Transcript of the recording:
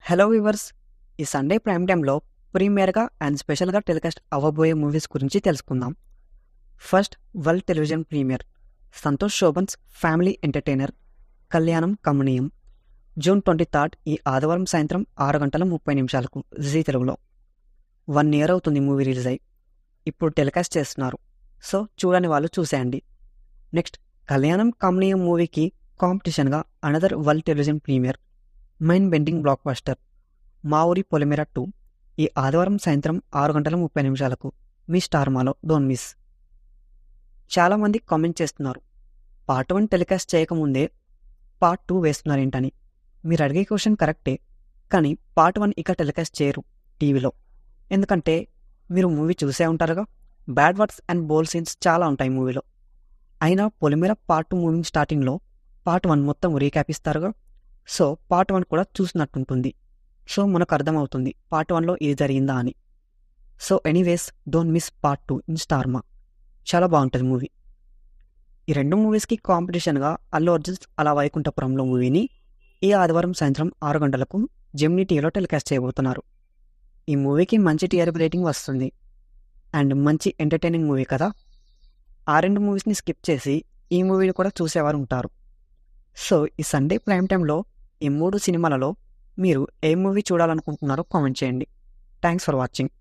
Hello viewers, ఈ Sunday prime టైంలో ప్రీమియర్గా అండ్ స్పెషల్గా టెలికాస్ట్ అవ్వబోయే మూవీస్ గురించి తెలుసుకుందాం. First, world television premiere Santosh Shobhan's family entertainer Kalyanam Kamaneeyam. June 23 ఈ ఆదివారం సాయంత్రం 6:30 జీ తెలుగులో. 1 year అవుతుంది మూవీ రిలీజ్ అయ్యి. ఇప్పుడు టెలికాస్ట్ చేస్తున్నారు, సో చూడని వాళ్ళు చూసేయండి. నెక్స్ట్, కళ్యాణం కమనీయం మూవీకి కాంపిటీషన్గా another world television premiere mind bending blockbuster Maa Oori Polimera 2 ఈ ఆదివారం సాయంత్రం 6:30 మీ స్టార్మాలో డోంట్ మిస్. చాలామంది కామెంట్ చేస్తున్నారు, పార్ట్ 1 టెలికాస్ట్ చేయకముందే పార్ట్ 2 వేస్తున్నారేంటని. మీరు అడిగే క్వశ్చన్ కరెక్టే, కానీ పార్ట్ 1 ఇక టెలికాస్ట్ చేయరు టీవీలో. ఎందుకంటే మీరు మూవీ చూసే ఉంటారుగా, bad words and bold scenes చాలా ఉంటాయి మూవీలో. అయినా పొలిమేర పార్ట్ 2 మూవీ స్టార్టింగ్లో పార్ట్ 1 మొత్తం రీక్యాప్ ఇస్తారుగా, సో పార్ట్ 1 కూడా చూసినట్టుంటుంది. సో మనకు అర్థమవుతుంది పార్ట్ 1లో ఏది జరిగిందా అని. So anyways, don't miss part 2 in Star Maa. చాలా బాగుంటుంది మూవీ. ఈ రెండు మూవీస్కి కాంపిటీషన్గా అల్లు అర్జున్ అలా వైకుంఠపురంలో మూవీని ఈ ఆదివారం సాయంత్రం 6 గంటలకు జెమినీ టీవీలో టెలికాస్ట్ చేయబోతున్నారు. ఈ మూవీకి మంచి టీఆర్పీ రేటింగ్ వస్తుంది అండ్ మంచి ఎంటర్టైనింగ్ మూవీ కదా. ఆ రెండు మూవీస్ని స్కిప్ చేసి ఈ మూవీని కూడా చూసేవారు ఉంటారు. సో ఈ సండే ప్రైమ్ టైంలో ఈ 3 సినిమాలలో మీరు ఏ మూవీ చూడాలనుకుంటున్నారో కామెంట్ చేయండి. Thanks for watching.